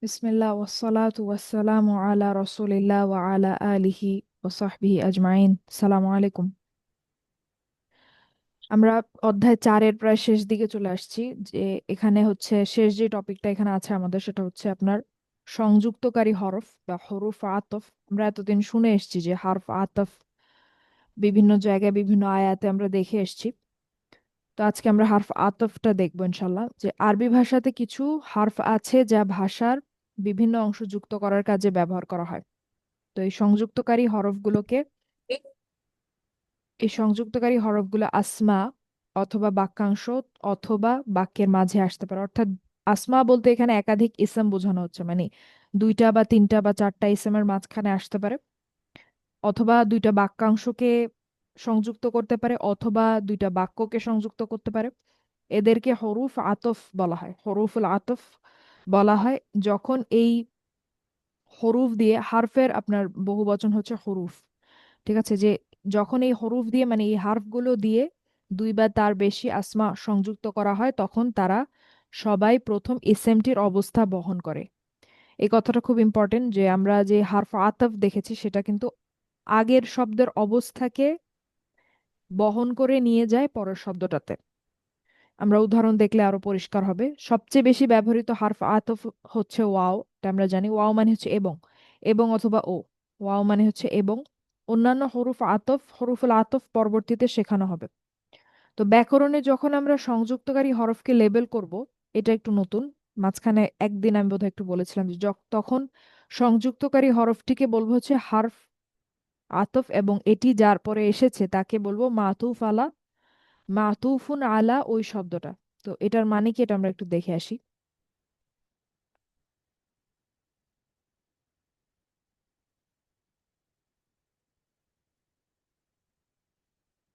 বিসমিল্লাহ ওয়াসসালাতু ওয়াসসালামু আলা রাসূলিল্লাহ ওয়া আলা আলিহি ওয়া সাহবিহি আজমাইন। আসসালামু আলাইকুম। আমরা অধ্যায় 4-এর প্রায় শেষ দিকে চলে আসছি। যে এখানে হচ্ছে শেষ যে টপিকটা এখানে আছে আমাদের, সেটা হচ্ছে আপনার সংযুক্তকারী হরফ বা হরুফ আতফ। আমরা এতদিন শুনে এসেছি যে হরফ আতফ বিভিন্ন জায়গায় বিভিন্ন আয়াতে আমরা দেখে এসেছি। তো আজকে আমরা হরফ আতফটা দেখবো ইনশাল্লাহ। যে আরবি ভাষাতে কিছু হরফ আছে যা ভাষার বিভিন্ন অংশ যুক্ত করার কাজে ব্যবহার করা হয়। তো এই সংযুক্তকারী হরফগুলো আসমা অথবা বাক্যাংশ অথবা বাক্যের মাঝে আসতে পারে। অর্থাৎ আসমা বলতে এখানে একাধিক ইসম বোঝানো হচ্ছে, মানে দুইটা বা তিনটা বা চারটা ইসমের মাঝখানে আসতে পারে, অথবা দুইটা বাক্যাংশকে সংযুক্ত করতে পারে, অথবা দুইটা বাক্যকে সংযুক্ত করতে পারে। এদেরকে হরুফ আতফ বলা হয়। হরুফুল আতফ বলা হয় যখন এই হরুফ দিয়ে হারফের আপনার বহু বচন হচ্ছে হরুফ। ঠিক আছে, যে যখন এই হরুফ দিয়ে মানে এই হার্ফগুলো দিয়ে দুই বা তার বেশি আসমা সংযুক্ত করা হয়, তখন তারা সবাই প্রথম ইসেমটির অবস্থা বহন করে। এই কথাটা খুব ইম্পর্টেন্ট, যে আমরা যে হারফ আতফ দেখেছি সেটা কিন্তু আগের শব্দের অবস্থাকে বহন করে নিয়ে যায় পরের শব্দটাতে। আমরা উদাহরণ দেখলে আরো পরিষ্কার হবে। সবচেয়ে বেশি ব্যবহৃত হারফ আতফ হচ্ছে ওয়াও। এটা আমরা জানি, ওয়াও মানে হচ্ছে এবং, এবং অথবা ও। ওয়াও মানে হচ্ছে এবং। অন্যান্য হরুফুল আতফ পরবর্তীতে শেখানো হবে। তো ব্যাকরণে যখন আমরা সংযুক্তকারী হরফকে লেবেল করব, এটা একটু নতুন। মাঝখানে একদিন আমি বোধহয় একটু বলেছিলাম যে তখন সংযুক্তকারী হরফটিকে বলবো হচ্ছে হারফ আতফ, এবং এটি যার পরে এসেছে তাকে বলবো মাতুফ আলা, মাতুফুন আলা ওই শব্দটা। তো এটার মানে কি, এটা আমরা একটু দেখে আসি।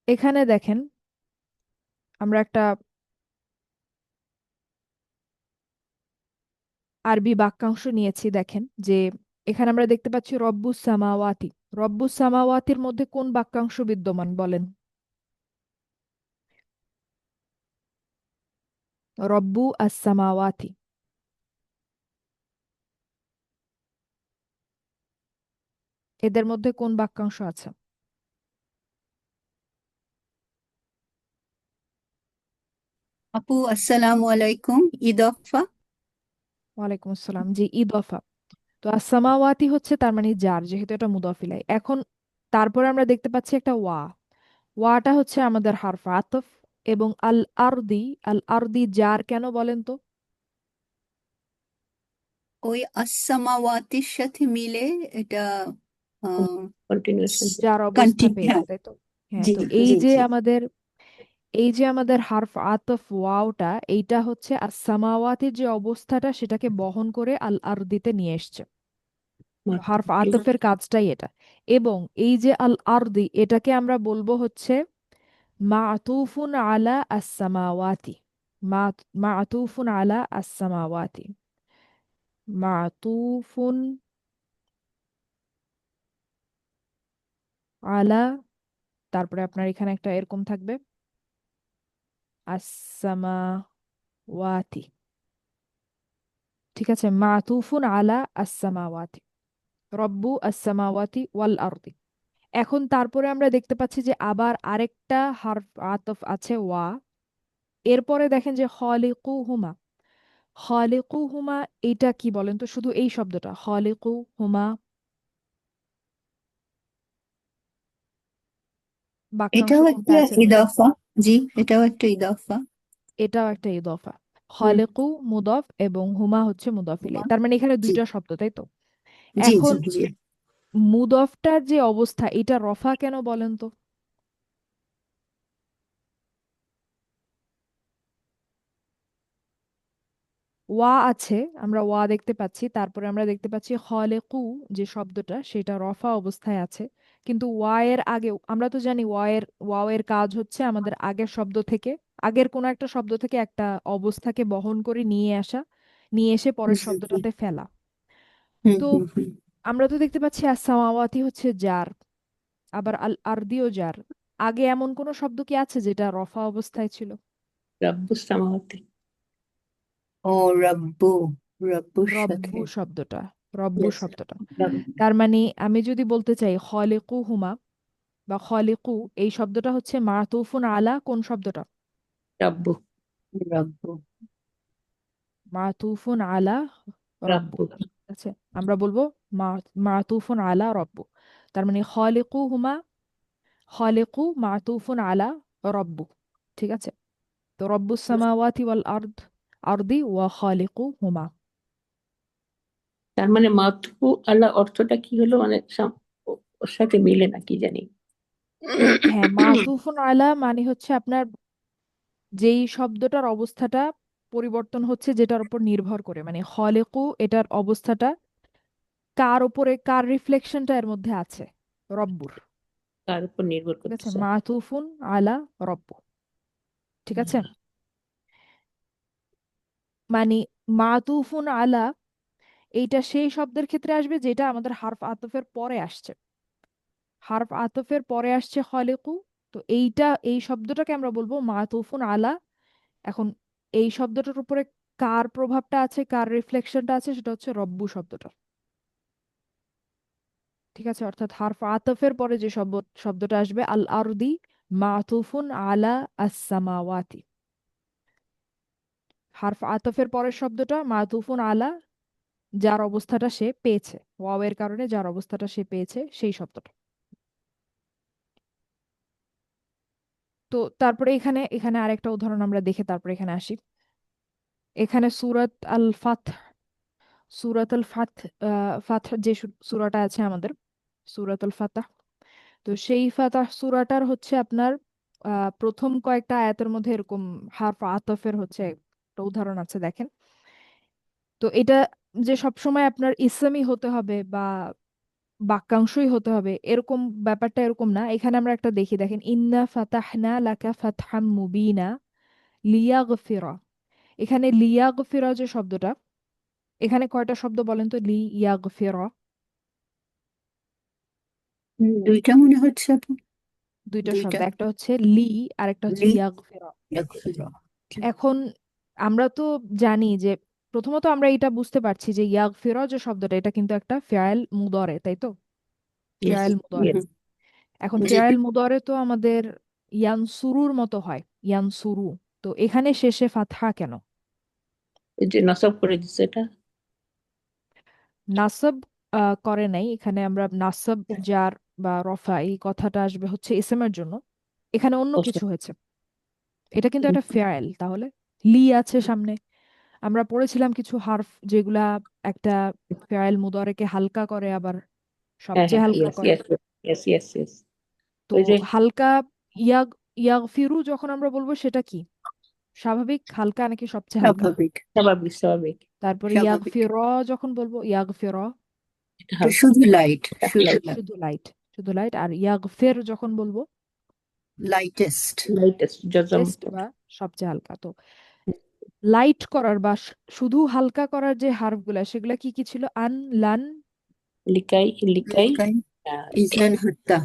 এখানে দেখেন, আমরা একটা আরবি বাক্যাংশ নিয়েছি। দেখেন যে এখানে আমরা দেখতে পাচ্ছি রব্বুস সামাওয়াতি। রব্বুস সামাওয়াতির মধ্যে কোন বাক্যাংশ বিদ্যমান বলেন? রব্বু আস সামাওয়াতি, এদের মধ্যে কোন বাক্যাংশ আছে? আপু আসসালামু আলাইকুম। ইদফা। ওয়ালাইকুম আসসালাম, জি ইদফা। তো আসসামাওয়াতি হচ্ছে তার মানে যার, যেহেতু এটা মুদাফ ইলাইহ। এখন তারপরে আমরা দেখতে পাচ্ছি একটা ওয়া। ওয়াটা হচ্ছে আমাদের হারফ আতফ। এবং আল আরদি, আল আরদি যার কেন বলেন তো? ওই আসসামাওয়াতির সাথে মিলে এটা কন্টিনিউশন। যার অবস্থা কন্টিনিউ, পেয়েছে, হ্যাঁ। তাই তো? হ্যাঁ, জি তো এই জি যে জি। আমাদের এই যে আমাদের হারফ আতফ ওয়াওটা, এইটা হচ্ছে আসসামাওয়াতির যে অবস্থাটা সেটাকে বহন করে আল আরদিতে নিয়ে এসছে। হারফ আতফের কাজটাই এটা। এবং এই যে আল আরদি, এটাকে আমরা বলবো হচ্ছে মাতুফুন আলা আসসামাওয়াতি। মাতুফুন আলা আসসামাওয়াতি। মাতুফুন আলা, তারপরে আপনার এখানে একটা এরকম থাকবে আসসামাওয়াতি। ঠিক আছে, মাতুফুন আলা আসসামাওয়াতি, রব্বু আসসামাওয়াতি ওয়াল আরদি। এখন তারপরে আমরা দেখতে পাচ্ছি যে আবার আরেকটা হারফ আতফ আছে ওয়া। এরপরে দেখেন যে খালিকুহুমা। খালিকুহুমা, এটা কি বলেন তো? শুধু এই শব্দটা খালিকুহুমা, বাক্যাংশ এটাও কোনটা একটা আছে দেখেন। ইদফা। জি, এটাও একটা ইদফা। এটাও একটা ইদফা। হুম। খালিকু মুদফ এবং হুমা হচ্ছে মুদফ ইলাইহ। তার মানে এখানে জি দুইটা শব্দ, তাই তো? জি এখন জি জি। মুদফটার যে অবস্থা, এটা রফা কেন বলেন তো? ওয়া আছে, আমরা ওয়া দেখতে পাচ্ছি, তারপরে আমরা দেখতে পাচ্ছি খালিকু যে শব্দটা সেটা রফা অবস্থায় আছে। কিন্তু ওয়া এর আগে আমরা তো জানি ওয়াও এর কাজ হচ্ছে আমাদের আগের শব্দ থেকে, আগের কোনো একটা শব্দ থেকে একটা অবস্থাকে বহন করে নিয়ে আসা, নিয়ে এসে পরের জি জি। শব্দটাতে ফেলা। হুম তো হুম হুম। আমরা তো দেখতে পাচ্ছি আসসামাওয়াতি হচ্ছে যার, আবার আল আরদিও যার। আগে এমন কোনো শব্দ কি আছে যেটা রফা অবস্থায় ছিল? রব্বুস সামাওয়াতি। ও রব্বু। রব্বুর সাথে। রব্বু শব্দটা, রব্বু Yes. শব্দটা। Rabb- তার মানে আমি যদি বলতে চাই খলিকু হুমা বা খলিকু, এই শব্দটা হচ্ছে মাতুফুন আলা কোন শব্দটা? Rabbu. রব্বু। মাতুফুন আলা রব্বু। Rabbu. ঠিক আছে, আমরা বলবো মাতুফুন আলা রব্বু। তার মানে খলিকু হুমা, খলিকু মাতুফুন আলা রব্বু। ঠিক আছে, তো রব্বুস সামাওয়াতি ওয়াল আরদ, আরদি ওয়া খালিকু হুমা। তার মানে মাতহু আল্লাহ অর্থটা কি হলো, মানে ওর সাথে মিলে না কি জানি। হ্যাঁ, মাতুফুন আলা মানে হচ্ছে আপনার যেই শব্দটার অবস্থাটা পরিবর্তন হচ্ছে যেটার উপর নির্ভর করে, মানে খলেকু এটার অবস্থাটা কার উপরে, কার রিফ্লেকশনটা এর মধ্যে আছে? রব্বুর। তার উপর নির্ভর ঠিক আছে, করতেছে। মাতুফুন আলা রব্বু। ঠিক আছে, মানে মাতুফুন আলা এইটা সেই শব্দের ক্ষেত্রে আসবে যেটা আমাদের হারফ আতফের পরে আসছে। হারফ আতফের পরে আসছে খলেকু, তো এইটা, এই শব্দটাকে আমরা বলবো মাতুফুন আলা। এখন এই শব্দটার উপরে কার প্রভাবটা আছে, কার রিফ্লেকশনটা আছে, সেটা হচ্ছে রব্বু শব্দটা। ঠিক আছে, অর্থাৎ হারফ আতফের পরে যে শব্দটা আসবে আল আরদি মাতুফুন আলা আসসামাওয়াতি। হারফ আতফের পরের শব্দটা মাতুফুন আলা, যার অবস্থাটা সে পেয়েছে, ওয়াওয়ের কারণে যার অবস্থাটা সে পেয়েছে সেই শব্দটা। তো তারপরে এখানে এখানে আরেকটা উদাহরণ আমরা দেখে তারপরে এখানে আসি। এখানে সুরাত আল ফাত, সুরাত আল ফাত, ফাত যে সূরাটা আছে আমাদের, সুরাত আল ফাতাহ। তো সেই ফাতাহ সূরাটার হচ্ছে আপনার প্রথম কয়েকটা আয়াতের মধ্যে এরকম হারফ আতফের হচ্ছে একটা উদাহরণ আছে, দেখেন। তো এটা যে সবসময় আপনার ইসলামই হতে হবে বা বাক্যাংশই হতে হবে এরকম ব্যাপারটা এরকম না। এখানে আমরা একটা দেখি, দেখেন, ইন্না ফাতাহনা লাকা ফাতহাম মুবিনা লিয়াগফিরা। এখানে লিয়াগফিরা যে শব্দটা, এখানে কয়টা শব্দ বলেন তো? লিয়াগফিরা দুইটা মনে হচ্ছে আপু। দুইটা দুইটা। শব্দ, একটা হচ্ছে লি আর একটা হচ্ছে লি, ইয়াগফিরা। ইয়াগফিরা। এখন আমরা তো জানি যে, প্রথমত আমরা এটা বুঝতে পারছি যে ইয়াগফিরা যে শব্দটা, এটা কিন্তু একটা ফেয়াল মুদরে, তাই তো? ইয়েস। ফেয়াল মুদরে। ইয়েস। এখন জি। ফেয়াল মুদরে তো আমাদের ইয়ানসুরুর মতো হয়, ইয়ানসুরু। তো এখানে শেষে ফাতহা কেন? এই যে নসব করে দিচ্ছে এটা। নাসব করে নাই এখানে, আমরা নাসব জার বা রফা এই কথাটা আসবে হচ্ছে ইসমের জন্য, এখানে অন্য বুঝতে কিছু হয়েছে। এটা কিন্তু একটা ফেয়াল, তাহলে লি আছে সামনে। আমরা পড়েছিলাম কিছু হারফ যেগুলা একটা ফেয়াল মুদরেকে হালকা করে, আবার হ্যাঁ সবচেয়ে হ্যাঁ, হালকা ইয়েস করে। Yes yes yes yes. তো ওই যে হালকা, ইয়াগ ইয়াগফিরু যখন আমরা বলবো সেটা কি? স্বাভাবিক হালকা নাকি সবচেয়ে হালকা? স্বাভাবিক। স্বাভাবিক স্বাভাবিক। তারপরে স্বাভাবিক। ইয়াগফির যখন বলবো, ইয়াগফির এটা এটা হালকা। শুধু লাইট, এটা শুধু লাইট। লাইট। শুধু লাইট, শুধু লাইট। আর ইয়াগফির যখন বলবো লাইটেস্ট। লাইটেস্ট জজম। টেস্ট বা সবচেয়ে হালকা। তো লাইট করার বা শুধু হালকা করার যে হার্ফগুলা সেগুলা কি কি ছিল? আন, লান, লিকাই লিকাই। লিকাই, আহ, ইজান, হাত্তা।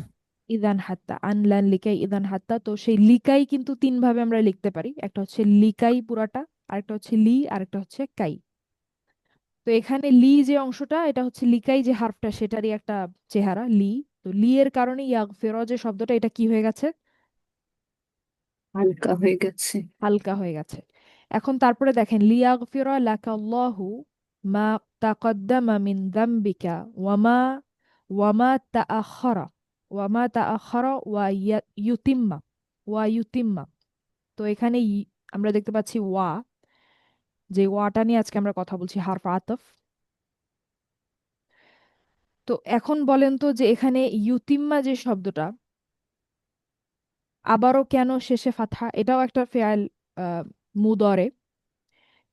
ইদান হাত্তা। আন, লান, লিকাই, ইদান হাত্তা। তো সেই লিকাই কিন্তু তিন ভাবে আমরা লিখতে পারি, একটা হচ্ছে লিকাই পুরাটা, আরেকটা হচ্ছে লি, আরেকটা হচ্ছে কাই। তো এখানে লি যে অংশটা, এটা হচ্ছে লিকাই যে হার্ফটা সেটারই একটা চেহারা লি। তো লি এর কারণে ইয়াগফির যে শব্দটা, এটা কি হয়ে গেছে? হালকা হয়ে গেছে। হালকা হয়ে গেছে। এখন তারপরে দেখেন, লিয়াগফিরা লাকাল্লাহু মা তাকদ্দামা মিন যামবিকা ওয়ামা ওয়ামা তাআখারা, ওয়ামা তাআখারা ইউতিম্মা, ওয়া ইউতিম্মা। তো এখানে আমরা দেখতে পাচ্ছি ওয়া, যে ওয়াটা নিয়ে আজকে আমরা কথা বলছি, হারফ আতফ। তো এখন বলেন তো যে এখানে ইউতিম্মা যে শব্দটা, আবারও কেন শেষে ফাতহা? এটাও একটা ফেয়াল মুদরে,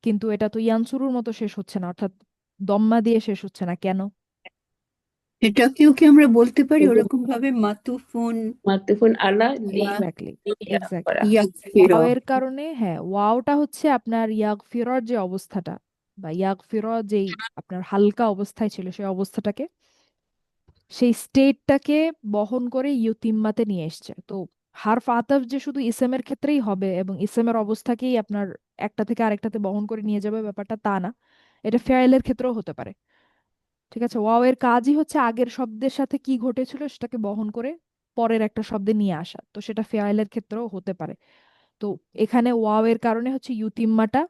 কিন্তু এটা তো ইয়ানসুরুর মতো শেষ হচ্ছে না, অর্থাৎ দম্মা দিয়ে শেষ হচ্ছে না কেন? এটাকেও কি আমরা বলতে পারি ওরকম ভাবে, মাতুফুন মারতুফুন আলা লি আলা এক্স্যাক্টলি, এক্স্যাক্টলি। করা। ইয়াগফিরা। ওয়াও এর কারণে, হ্যাঁ, ওয়াওটা হচ্ছে আপনার ইয়াগফিরর যে অবস্থাটা, বা ইয়াগফিরর যেই আপনার হালকা অবস্থায় ছিল সেই অবস্থাটাকে, সেই স্টেটটাকে বহন করে ইউতিম্মাতে নিয়ে এসছে। তো হারফ আতাফ যে শুধু ইসেমের ক্ষেত্রেই হবে এবং ইসেমের অবস্থাকেই আপনার একটা থেকে আরেকটাতে বহন করে নিয়ে যাবে, ব্যাপারটা তা না। এটা ফেয়ালের ক্ষেত্রেও হতে পারে। ঠিক আছে, ওয়াও এর কাজই হচ্ছে আগের শব্দের সাথে কি ঘটেছিল সেটাকে বহন করে পরের একটা শব্দে নিয়ে আসা, তো সেটা ফেয়ালের ক্ষেত্রেও হতে পারে। তো এখানে ওয়াও এর কারণে হচ্ছে ইউতিম্মাটা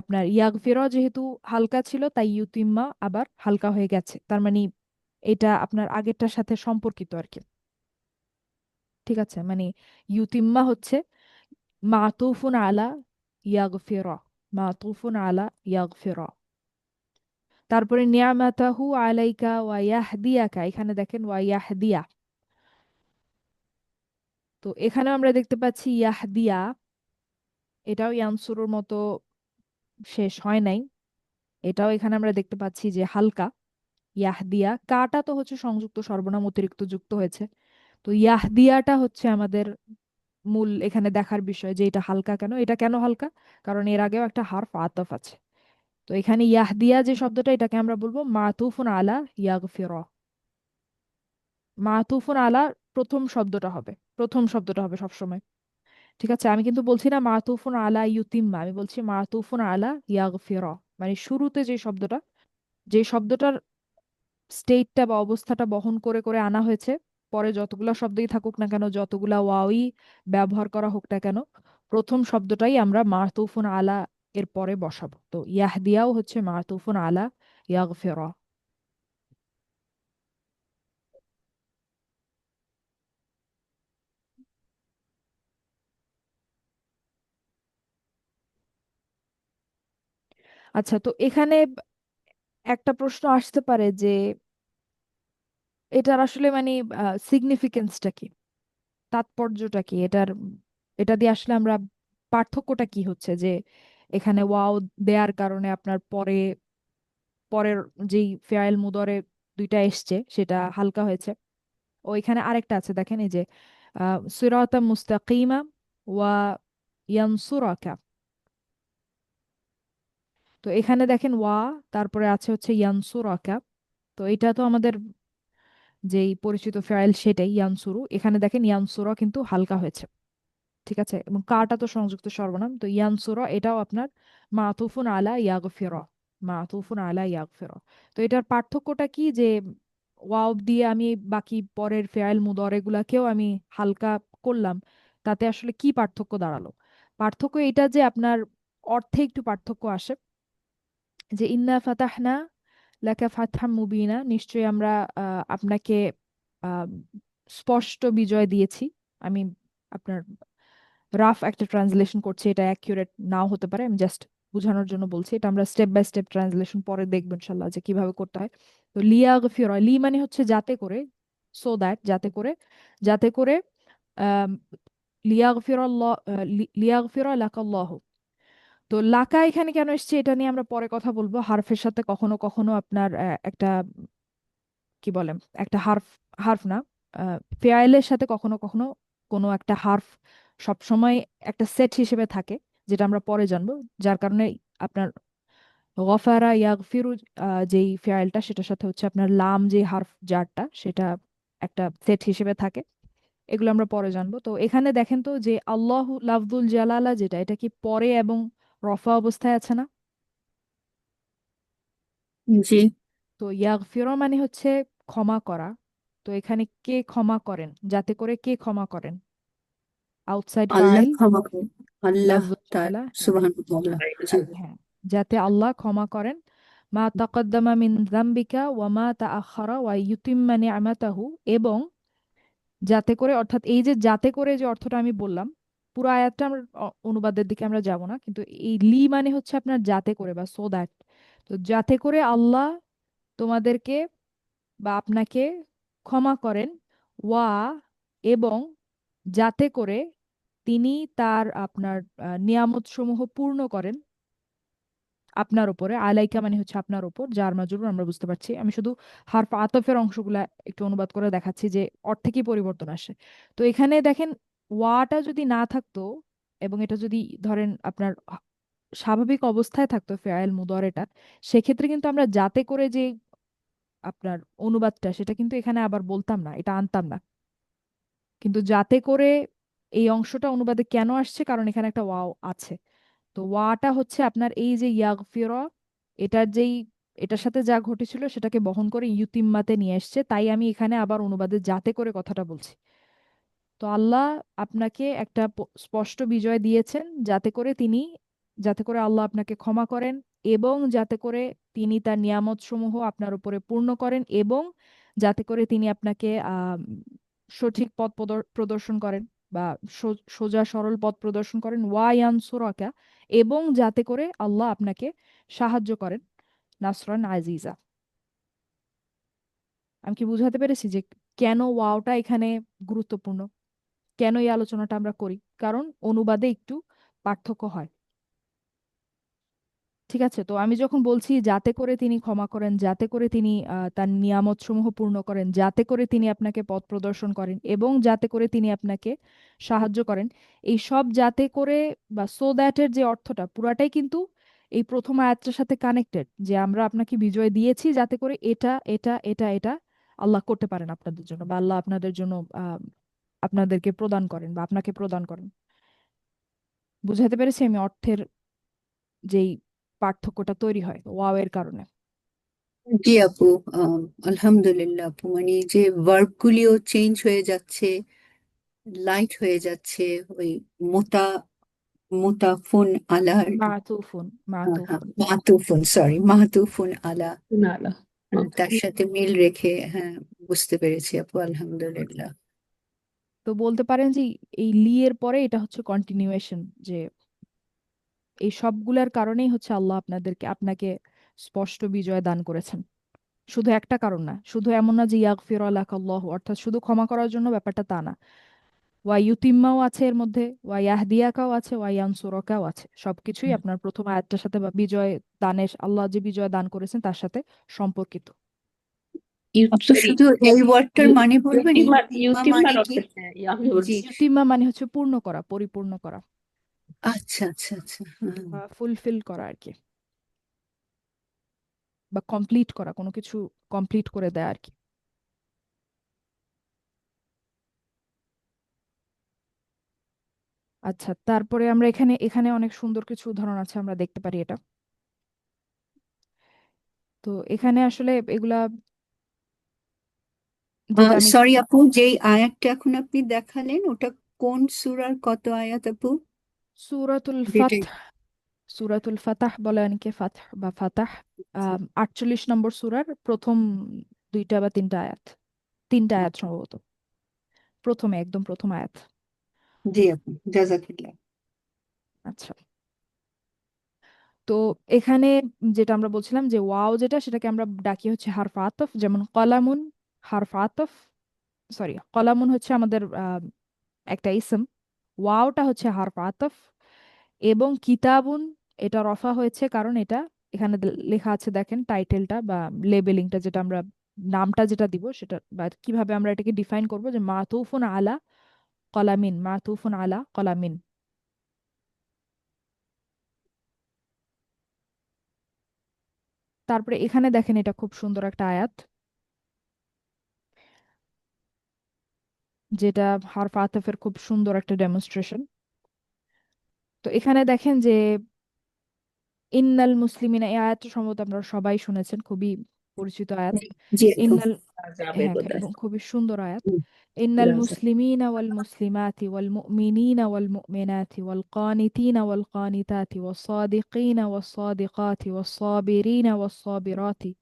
আপনার ইয়াগফিরা যেহেতু হালকা ছিল তাই ইউতিম্মা আবার হালকা হয়ে গেছে, তার মানে এটা আপনার আগেরটার সাথে সম্পর্কিত আর কি। ঠিক আছে, মানে ইউতিম্মা হচ্ছে মাতুফুন আলা ইয়াগফিরা, মাতুফুন আলা ইয়াগফিরা। তারপরে নিয়ামাতাহু আলাইকা ওয়া ইয়াহদিয়াকা, এখানে দেখেন ওয়া ইয়াহদিয়া, তো এখানে আমরা দেখতে পাচ্ছি ইয়াহদিয়া, এটাও ইয়ানসুরুর মতো শেষ হয় নাই, এটাও এখানে আমরা দেখতে পাচ্ছি যে হালকা। ইয়াহদিয়া কাটা তো হচ্ছে সংযুক্ত সর্বনাম অতিরিক্ত যুক্ত হয়েছে, তো ইয়াহদিয়াটা হচ্ছে আমাদের মূল এখানে দেখার বিষয় যে এটা হালকা কেন, এটা কেন হালকা, কারণ এর আগেও একটা হারফ আতফ আছে। তো এখানে ইয়াহদিয়া যে শব্দটা এটাকে আমরা বলবো মাতুফুন আলা ইয়াগফিরা। মাতুফুন আলা প্রথম শব্দটা হবে, প্রথম শব্দটা হবে সবসময়। ঠিক আছে, আমি কিন্তু বলছি না মাতুফুন আলা ইউতিম্মা, আমি বলছি মাতুফুন আলা ইয়াগফিরা, মানে শুরুতে যে শব্দটা, যে শব্দটার স্টেটটা বা অবস্থাটা বহন করে করে আনা হয়েছে, পরে যতগুলা শব্দই থাকুক না কেন, যতগুলা ওয়াওই ব্যবহার করা হোক না কেন, প্রথম শব্দটাই আমরা মাতুফুন আলা এর পরে বসাবো। তো ইয়াহদিয়াও হচ্ছে মাতুফুন আলা ইয়াগফিরা। আচ্ছা, তো এখানে একটা প্রশ্ন আসতে পারে যে এটার আসলে মানে সিগনিফিকেন্সটা কি, তাৎপর্যটা কি এটার, এটা দিয়ে আসলে আমরা পার্থক্যটা কি হচ্ছে যে এখানে ওয়াও দেয়ার কারণে আপনার পরে পরের যেই ফেয়াইল মুদরে দুইটা এসছে সেটা হালকা হয়েছে। ও এখানে আরেকটা আছে দেখেন, এই যে সিরাতা মুস্তাকিমা ওয়া ইয়ানসুরাকা, তো এখানে দেখেন ওয়া, তারপরে আছে হচ্ছে ইয়ানসুরাকা, তো এটা তো আমাদের যেই পরিচিত ফেয়াইল সেটাই ইয়ানসুরু, এখানে দেখেন ইয়ানসুরা কিন্তু হালকা হয়েছে। ঠিক আছে, এবং কাটা তো সংযুক্ত সর্বনাম, তো ইয়ানসুরা এটাও আপনার মাতুফুন আলা ইয়াগফিরা, মাতুফুন আলা ইয়াগফিরা। তো এটার পার্থক্যটা কি যে ওয়াও দিয়ে আমি বাকি পরের ফেয়াইল মুদরে গুলাকেও আমি হালকা করলাম, তাতে আসলে কি পার্থক্য দাঁড়ালো? পার্থক্য এটা যে আপনার অর্থে একটু পার্থক্য আসে, যে ইন্না ফাতাহনা লাকা ফাতহাম মুবিনা, নিশ্চয়ই আমরা আপনাকে আহ, স্পষ্ট বিজয় দিয়েছি। আমি আপনার রাফ একটা ট্রান্সলেশন করছি, এটা অ্যাকিউরেট নাও হতে পারে, আমি জাস্ট বোঝানোর জন্য বলছি, এটা আমরা স্টেপ বাই স্টেপ ট্রান্সলেশন পরে দেখবো ইনশাল্লাহ যে কিভাবে করতে হয়। তো লিয়াগফিরা, লি মানে হচ্ছে যাতে করে, সো দ্যাট যাতে করে, যাতে করে আহ লিয়াগফিরা লিয়াগফিরা লাকাল্লাহু। তো লাকা এখানে কেন এসছে এটা নিয়ে আমরা পরে কথা বলবো। হারফের সাথে কখনো কখনো আপনার একটা কি বলে, একটা হার্ফ, হার্ফ না, ফেয়ালের সাথে কখনো কখনো কোনো একটা হার্ফ সবসময় একটা সেট হিসেবে থাকে, যেটা আমরা পরে জানবো, যার কারণে আপনার গফারা ইয়াগফিরু যেই ফেয়ালটা সেটার সাথে হচ্ছে আপনার লাম যে হার্ফ জারটা সেটা একটা সেট হিসেবে থাকে, এগুলো আমরা পরে জানবো। তো এখানে দেখেন তো যে আল্লাহ লাফদুল জালালা যেটা, এটা কি পরে এবং রফা অবস্থায় আছে না? জি। তো ইয়াগফির মানে হচ্ছে ক্ষমা করা, তো এখানে কে ক্ষমা করেন, যাতে করে কে ক্ষমা করেন, আউটসাইড আল্লাহ ফাইল ক্ষমা করেন, আল্লাহ লাফজুল তার জালালা, হ্যাঁ। সুবহানাল্লাহ। জি। হ্যাঁ, যাতে আল্লাহ ক্ষমা করেন, মা তাকদ্দামা মিন যামবিকা ওয়া মা তাআখারা ওয়া ইউতিম্মা নি'মাতাহু, এবং যাতে করে, অর্থাৎ এই যে যাতে করে যে অর্থটা আমি বললাম, পুরো আয়াতটা আমরা অনুবাদের দিকে আমরা যাব না, কিন্তু এই লি মানে হচ্ছে আপনার যাতে করে বা সো দ্যাট, তো যাতে করে আল্লাহ তোমাদেরকে বা আপনাকে ক্ষমা করেন, ওয়া এবং যাতে করে তিনি তার আপনার নিয়ামত সমূহ পূর্ণ করেন আপনার উপরে। আলাইকা মানে হচ্ছে আপনার উপর, যার মাজরুর আমরা বুঝতে পারছি, আমি শুধু হারফ আতফের অংশগুলা একটু অনুবাদ করে দেখাচ্ছি যে অর্থে কি পরিবর্তন আসে। তো এখানে দেখেন ওয়াটা যদি না থাকতো এবং এটা যদি ধরেন আপনার স্বাভাবিক অবস্থায় থাকতো ফেয়াইল মুদরেটা, সেক্ষেত্রে কিন্তু আমরা যাতে করে যে আপনার অনুবাদটা সেটা কিন্তু এখানে আবার বলতাম না, এটা আনতাম না। কিন্তু যাতে করে এই অংশটা অনুবাদে কেন আসছে, কারণ এখানে একটা ওয়াও আছে। তো ওয়াটা হচ্ছে আপনার এই যে ইয়াগফিরা এটার যেই এটার সাথে যা ঘটেছিল সেটাকে বহন করে ইউতিম্মাতে নিয়ে এসছে, তাই আমি এখানে আবার অনুবাদে যাতে করে কথাটা বলছি। তো আল্লাহ আপনাকে একটা স্পষ্ট বিজয় দিয়েছেন, যাতে করে আল্লাহ আপনাকে ক্ষমা করেন, এবং যাতে করে তিনি তার নিয়ামত সমূহ আপনার উপরে পূর্ণ করেন, এবং যাতে করে তিনি আপনাকে সঠিক পথ প্রদর্শন করেন, বা সোজা সরল পথ প্রদর্শন করেন, ওয়ায়ানসুরাকা, এবং যাতে করে আল্লাহ আপনাকে সাহায্য করেন, নাসরান আজিজা। আমি কি বুঝাতে পেরেছি যে কেন ওয়াওটা এখানে গুরুত্বপূর্ণ, কেন এই আলোচনাটা আমরা করি? কারণ অনুবাদে একটু পার্থক্য হয়। ঠিক আছে, তো আমি যখন বলছি যাতে করে তিনি ক্ষমা করেন, যাতে করে তিনি তার নিয়ামত সমূহ পূর্ণ করেন, যাতে করে তিনি আপনাকে পথ প্রদর্শন করেন, এবং যাতে করে তিনি আপনাকে সাহায্য করেন, এই সব যাতে করে বা সো দ্যাটের যে অর্থটা পুরাটাই কিন্তু এই প্রথম আয়াতটার সাথে কানেক্টেড, যে আমরা আপনাকে বিজয় দিয়েছি যাতে করে এটা এটা এটা এটা আল্লাহ করতে পারেন আপনাদের জন্য, বা আল্লাহ আপনাদের জন্য আপনাদেরকে প্রদান করেন বা আপনাকে প্রদান করেন। বুঝাতে পেরেছি আমি অর্থের যেই পার্থক্যটা তৈরি হয় ওয়াও এর কারণে? জি আপু, আলহামদুলিল্লাহ আপু, মানে এই যে ভার্ব গুলিও চেঞ্জ হয়ে যাচ্ছে, লাইট হয়ে যাচ্ছে, ওই মোতা মোতাফুন আলার মাতুফুন, মাতুফুন। মাতুফুন, সরি, মাতুফুন আলা, না না। তার সাথে মিল রেখে, হ্যাঁ, বুঝতে পেরেছি আপু, আলহামদুলিল্লাহ। তো বলতে পারেন যে এই লি এর পরে এটা হচ্ছে কন্টিনিউয়েশন, যে এই সবগুলার কারণেই হচ্ছে আল্লাহ আপনাকে স্পষ্ট বিজয় দান করেছেন। শুধু একটা কারণ না, শুধু এমন না যে ইয়াগফির আল্লাহ, অর্থাৎ শুধু ক্ষমা করার জন্য, ব্যাপারটা তা না। ওয়া ইউতিম্মাও আছে এর মধ্যে, ওয়া ইয়াহদিয়াকাও আছে, ওয়া ইয়ানসুরাকাও আছে। সবকিছুই আপনার প্রথম আয়াতটার সাথে বা বিজয় দানের, আল্লাহ যে বিজয় দান করেছেন তার সাথে সম্পর্কিত। আপু সরি, শুধু এই ওয়ার্ডটার মানে বলবেন, ইউতিমার ইতিমা ইউতিমার মানে কি? অর্থ, হ্যাঁ, আমি জি, বলছি। ইউতিম্মা মানে হচ্ছে পূর্ণ করা, পরিপূর্ণ করা, আচ্ছা আচ্ছা আচ্ছা, হ্যাঁ। বা ফুলফিল করা আর কি, বা কমপ্লিট করা, কোনো কিছু কমপ্লিট করে দেয় আর কি। আচ্ছা, তারপরে আমরা এখানে এখানে অনেক সুন্দর কিছু উদাহরণ আছে, আমরা দেখতে পারি এটা। তো এখানে আসলে এগুলা, যেটা আমি সরি আপু, যেই আয়াতটা এখন আপনি দেখালেন ওটা কোন সূরার কত আয়াত আপু? সূরাতুল যেটাই। ফাতহ, সূরাতুল ফাতাহ বলে অনেকে, ফাতহ বা ফাতাহ, 48 নম্বর সূরার প্রথম দুইটা বা তিনটা আয়াত, তিনটা আয়াত সম্ভবত, প্রথমে একদম প্রথম আয়াত। জি আপু, জাজাকিল্লাহ। আচ্ছা, তো এখানে যেটা আমরা বলছিলাম যে ওয়াও যেটা, সেটাকে আমরা ডাকি হচ্ছে হারফ আতফ, যেমন কলামুন হারফ আতফ, সরি, কলামুন হচ্ছে আমাদের একটা ইসম, ওয়াওটা হচ্ছে হারফ আতফ। এবং কিতাবুন, এটা রফা হয়েছে কারণ এটা এখানে লেখা আছে, দেখেন টাইটেলটা বা লেবেলিংটা, যেটা আমরা নামটা যেটা দিব সেটা, বা কিভাবে আমরা এটাকে ডিফাইন করব, যে মাতুফুন আলা কলামিন, মাতুফুন আলা কলামিন। তারপরে এখানে দেখেন, এটা খুব সুন্দর একটা আয়াত, যেটা হারফ আতফের খুব সুন্দর একটা ডেমনস্ট্রেশন। তো এখানে দেখেন যে ইন্নাল মুসলিমিনা, এই আয়াতটা সম্ভবত আপনারা সবাই শুনেছেন, খুবই পরিচিত আয়াত। জি আপু। ইন্নাল, যাবে হ্যাঁ হ্যাঁ, বোধহয়। এবং খুবই সুন্দর আয়াত। ইন্নাল রাজা। মুসলিমিনা ওয়াল মুসলিমাতি ওয়াল মুমিনিনা ওয়াল মুমিনাতি ওয়াল কানিতিনা ওয়াল কানিতাতি ওয়াস সাদিকিনা ওয়াস সাদিকাতি ওয়াস সাবিরিনা ওয়াস সাবিরাতি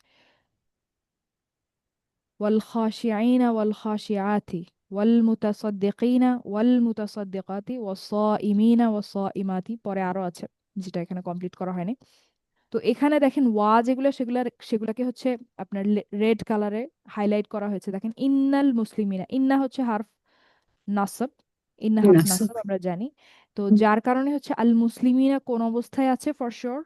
ওয়াল খাশিঈনা ওয়াল খাশিআতি ওয়াল মুতাসাদ্দিকিনা ওয়াল মুতাসাদ্দিকাতি ওয়াস সাইমিনা ওয়াস সাইমাতি, পরে আরো আছে যেটা এখানে কমপ্লিট করা হয়নি। তো এখানে দেখেন ওয়া যেগুলো, সেগুলাকে হচ্ছে আপনার রেড কালারে হাইলাইট করা হয়েছে। দেখেন ইন্নাল মুসলিমিনা, ইন্না হচ্ছে হারফ নাসব, ইন্না হারফ নাসব। নাসব আমরা জানি। তো যার কারণে হচ্ছে আল মুসলিমিনা কোন অবস্থায় আছে ফর শিওর?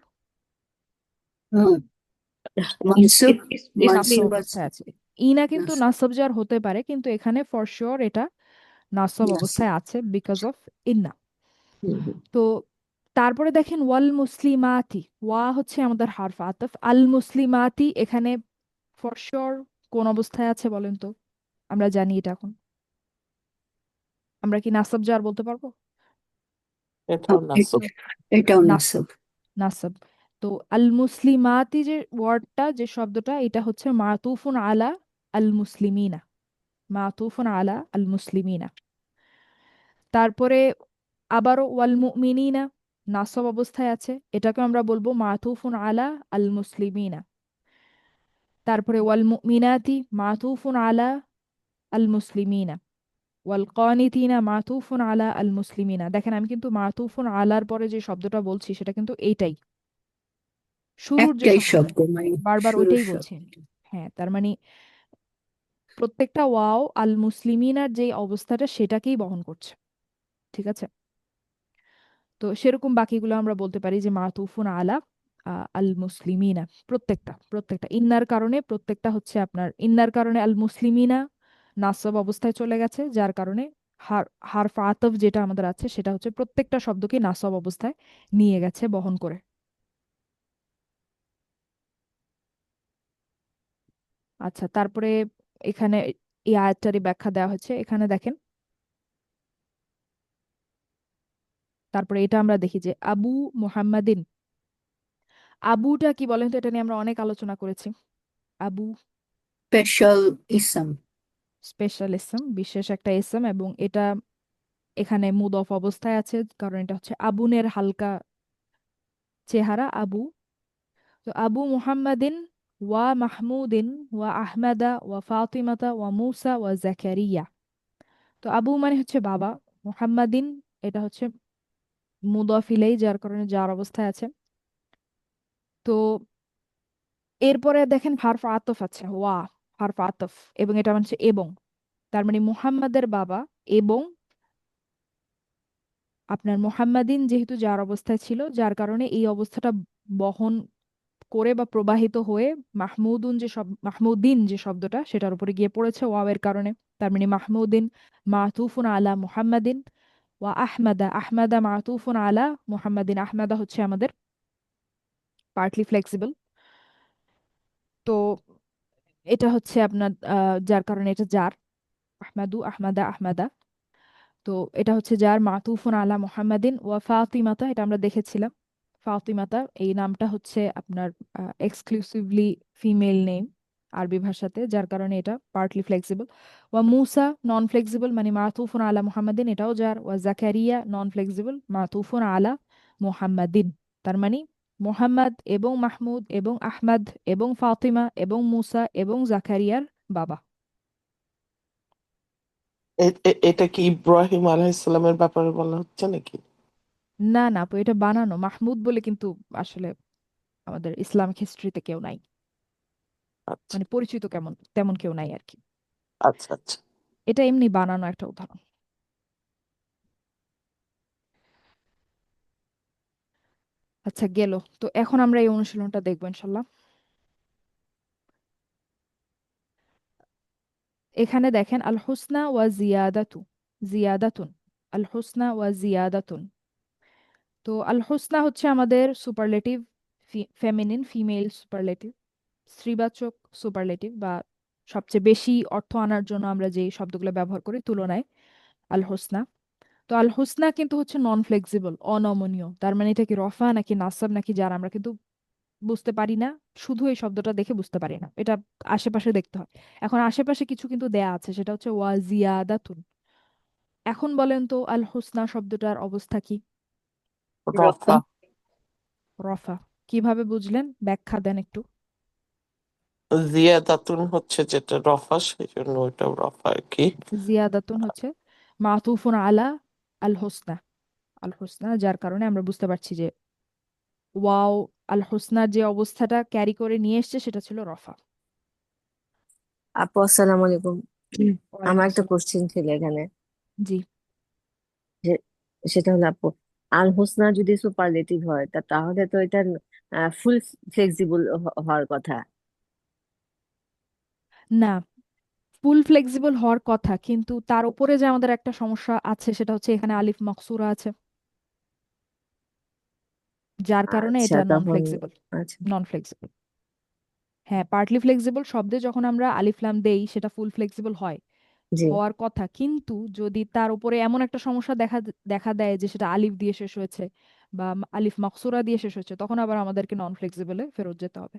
মানসুব। নাসব মানসুব আছে। অবস্থায় আছে। ইনা কিন্তু নাসব। নাসব জার হতে পারে, কিন্তু এখানে ফর শিওর এটা নাসব নাসব। অবস্থায় আছে, বিকজ অফ ইন্না। হুম, হুম। তো তারপরে দেখেন ওয়াল মুসলিমাতি, ওয়া হচ্ছে আমাদের হারফ আতফ, আল মুসলিমাতি এখানে ফর শিওর কোন অবস্থায় আছে বলেন তো? আমরা জানি এটা এখন, আমরা কি নাসব জার বলতে পারবো? এটাও নাসব। এটাও নাসব, নাসব। নাসব। তো আল মুসলিমাতি যে ওয়ার্ডটা, যে শব্দটা, এটা হচ্ছে মাতুফুন আলা আল মুসলিমিনা, মাতুফুন আলা আল মুসলিমিনা। তারপরে আবারও ওয়াল মুমিনিনা নাসব অবস্থায় আছে, এটাকে আমরা বলবো মাতুফুন আলা আল মুসলিমিনা। তারপরে ওয়াল মুমিনাতি মাতুফুন আলা আল মুসলিমিনা, ওয়াল কানিতিনা মাতুফুন আলা আল মুসলিমিনা। দেখেন আমি কিন্তু মাতুফুন আলার পরে যে শব্দটা বলছি সেটা কিন্তু এইটাই, শুরুর যে একটাই শব্দটা, শব্দ, মানে বারবার শুরুর ওইটাই বলছি শব্দ। আমি। হ্যাঁ, তার মানে প্রত্যেকটা ওয়াও আল মুসলিমিনার যে অবস্থাটা সেটাকেই বহন করছে। ঠিক আছে, তো সেরকম বাকিগুলো আমরা বলতে পারি যে মাতুফুন আলা আল মুসলিমিনা, প্রত্যেকটা প্রত্যেকটা ইন্নার কারণে, প্রত্যেকটা হচ্ছে আপনার ইন্নার কারণে আল মুসলিমিনা নাসব অবস্থায় চলে গেছে, যার কারণে হারফ আতফ যেটা আমাদের আছে সেটা হচ্ছে প্রত্যেকটা শব্দকে নাসব অবস্থায় নিয়ে গেছে, বহন করে। আচ্ছা, তারপরে এখানে এই আয়াতটারই ব্যাখ্যা দেওয়া হয়েছে, এখানে দেখেন। তারপরে এটা আমরা দেখি যে আবু মুহাম্মাদিন, আবুটা কি বলেন তো? এটা নিয়ে আমরা অনেক আলোচনা করেছি। আবু স্পেশাল ইসম। স্পেশাল ইসম, বিশেষ একটা ইসম, এবং এটা এখানে মুদফ অবস্থায় আছে কারণ এটা হচ্ছে আবুনের হালকা চেহারা আবু। তো আবু মুহাম্মাদিন ওয়া মাহমুদিন ওয়া আহমেদা ওয়া ফাতিমাতা ওয়া মুসা ওয়া জাকারিয়া। তো আবু মানে হচ্ছে বাবা, মুহাম্মাদিন এটা হচ্ছে মুদফ ইলাই, যার কারণে যার অবস্থায় আছে। তো এরপরে দেখেন হারফ আতফ আছে, ওয়া হারফ আতফ, এবং এটা মানে হচ্ছে এবং, তার মানে মুহাম্মাদের বাবা এবং আপনার মুহাম্মাদিন যেহেতু যার অবস্থায় ছিল, যার কারণে এই অবস্থাটা বহন করে বা প্রবাহিত হয়ে মাহমুদিন যে শব্দটা সেটার উপরে গিয়ে পড়েছে ওয়াওয়ের কারণে। তার মানে মাহমুদিন মাতুফুন আলা মুহাম্মাদিন, ওয়া আহমাদা আহমাদা মাতুফুন আলা মুহাম্মাদিন, আহমাদা হচ্ছে আমাদের পার্টলি ফ্লেক্সিবল। তো এটা হচ্ছে আপনার যার কারণে এটা যার, আহমাদু আহমাদা আহমাদা। তো এটা হচ্ছে যার মাতুফুন আলা মুহাম্মাদিন। ওয়া ফাতিমাতা এটা আমরা দেখেছিলাম, ফাতিমাতা এই নামটা হচ্ছে আপনার এক্সক্লুসিভলি ফিমেল নেম আরবি ভাষাতে, যার কারণে এটা পার্টলি ফ্লেক্সিবল। ওয়া মুসা নন ফ্লেক্সিবল, মানে মাতুফুন আলা মুহাম্মাদিন, এটাও যার। ওয়া জাকারিয়া নন ফ্লেক্সিবল, মাতুফুন আলা মুহাম্মাদিন। তার মানে মুহাম্মদ এবং মাহমুদ এবং আহমদ এবং ফাতিমা এবং মুসা এবং জাকারিয়ার বাবা। এটা কি ইব্রাহিম আলাইহিসসালামের ব্যাপারে বলা হচ্ছে নাকি? না না আপু, এটা বানানো, মাহমুদ বলে কিন্তু আসলে আমাদের ইসলামিক হিস্ট্রিতে কেউ নাই, আচ্ছা মানে পরিচিত কেমন তেমন কেউ নাই আর কি। আচ্ছা আচ্ছা। এটা এমনি বানানো একটা উদাহরণ। আচ্ছা, গেল। তো এখন আমরা এই অনুশীলনটা দেখবো ইনশাল্লাহ। এখানে দেখেন আল হুসনা ওয়া জিয়াদাতু, জিয়াদাতুন, আল হুসনা ওয়া জিয়াদাতুন। তো আল হুসনা হচ্ছে আমাদের সুপারলেটিভ, ফেমিনিন ফিমেল সুপারলেটিভ, স্ত্রীবাচক সুপারলেটিভ, বা সবচেয়ে বেশি অর্থ আনার জন্য আমরা যে শব্দগুলো ব্যবহার করি তুলনায়, আল হোসনা। তো আল হোসনা কিন্তু হচ্ছে নন ফ্লেক্সিবল, অনমনীয়। তার মানে এটা কি রফা নাকি নাসাব নাকি যার আমরা কিন্তু বুঝতে পারি না, শুধু এই শব্দটা দেখে বুঝতে পারি না, এটা আশেপাশে দেখতে হয়। এখন আশেপাশে কিছু কিন্তু দেয়া আছে, সেটা হচ্ছে ওয়াজিয়াদাতুন। এখন বলেন তো আল হোসনা শব্দটার অবস্থা কি? রফা। রফা। রফা। কিভাবে বুঝলেন, ব্যাখ্যা দেন একটু। জিয়াদাতুন হচ্ছে যেটা রফা, সেই জন্য ওইটাও রফা আর কি। জিয়াদাতুন হচ্ছে মাতুফুন আলা আল হোসনা, আল হোসনা, যার কারণে আমরা বুঝতে পারছি যে ওয়াও আল হোসনার যে অবস্থাটা ক্যারি করে নিয়ে এসছে সেটা ছিল রফা। আপু আসসালামু আলাইকুম। আমার ওয়ালাইকুম একটা আসসালাম। কোশ্চেন ছিল এখানে, জি। যে সেটা হলো আপু, আল হোসনা যদি সুপারলেটিভ হয় তাহলে তো এটা ফুল ফ্লেক্সিবল হওয়ার কথা। না, ফুল ফ্লেক্সিবল হওয়ার কথা, কিন্তু তার উপরে যে আমাদের একটা সমস্যা আছে সেটা হচ্ছে এখানে আলিফ মাকসুরা আছে, যার কারণে আচ্ছা এটা নন তখন, ফ্লেক্সিবল। আচ্ছা নন ফ্লেক্সিবল, হ্যাঁ, পার্টলি ফ্লেক্সিবল শব্দে যখন আমরা আলিফ লাম দেই সেটা ফুল ফ্লেক্সিবল হয়, জি। হওয়ার কথা, কিন্তু যদি তার উপরে এমন একটা সমস্যা দেখা দেখা দেয় যে সেটা আলিফ দিয়ে শেষ হয়েছে বা আলিফ মাকসুরা দিয়ে শেষ হয়েছে, তখন আবার আমাদেরকে নন ফ্লেক্সিবলে ফেরত যেতে হবে।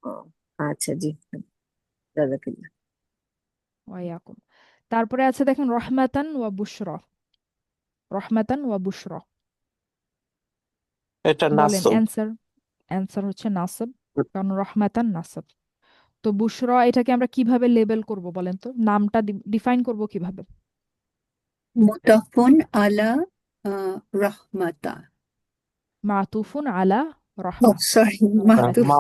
ও, আচ্ছা, জি, জাজাকাল্লাহ। ওয়াইয়াকুম। তারপরে আছে দেখেন রহমাতান ওয়া বুশরা। রহমাতান ওয়া বুশরা, এটা বলেন নাসব। অ্যান্সার। অ্যান্সার হচ্ছে নাসব, কারণ রহমাতান নাসব। তো বুশরা এটাকে আমরা কিভাবে লেবেল করব বলেন তো, নামটা ডিফাইন করব কিভাবে? মুতাফুন আলা রহমাতা। মাতুফুন আলা ও রহমা। সরি, হ্যাঁ, মাতুফ, মা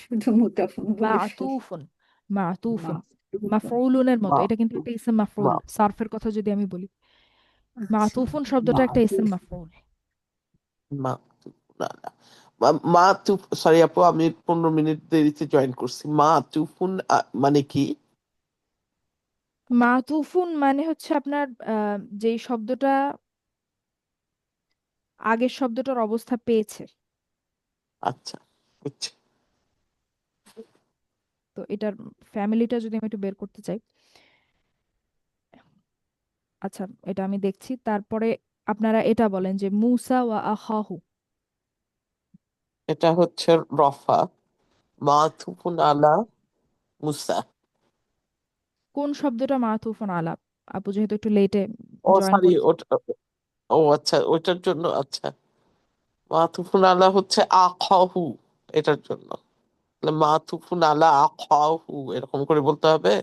শুধু মুতাফুন বলে ফেলছি। মাতুফুন, মাতুফুন মাতুফুন। মাফউলুনের মতো, মা এটা কিন্তু একটা ইসম মাফউল। মা সারফের কথা যদি আমি বলি, আচ্ছা, মাতুফুন শব্দটা একটা ইসম মাতুফ। মাফউল। মা না না মা তুফ, সরি আপু, আমি 15 মিনিট দেরিতে জয়েন করছি। মা তুফুন মানে কি? মাতুফুন মানে হচ্ছে আপনার যেই শব্দটা আগের শব্দটার অবস্থা পেয়েছে। আচ্ছা, বুঝছি। তো এটার ফ্যামিলিটা যদি আমি একটু বের করতে চাই, আচ্ছা এটা আমি দেখছি। তারপরে আপনারা এটা বলেন যে মুসা ওয়া আখাহু, এটা হচ্ছে রফা। মা তুফুন আলা মুসা। কোন শব্দটা মাতুফুন আলা? আপু যেহেতু একটু লেটে ও জয়েন সরি, করেছে। ওটা, ও আচ্ছা, ওইটার জন্য। আচ্ছা, মাতুফুন আলা হচ্ছে আখাহু, এটার জন্য। তাহলে মাতুফুন আলা আখাহু এরকম করে বলতে হবে।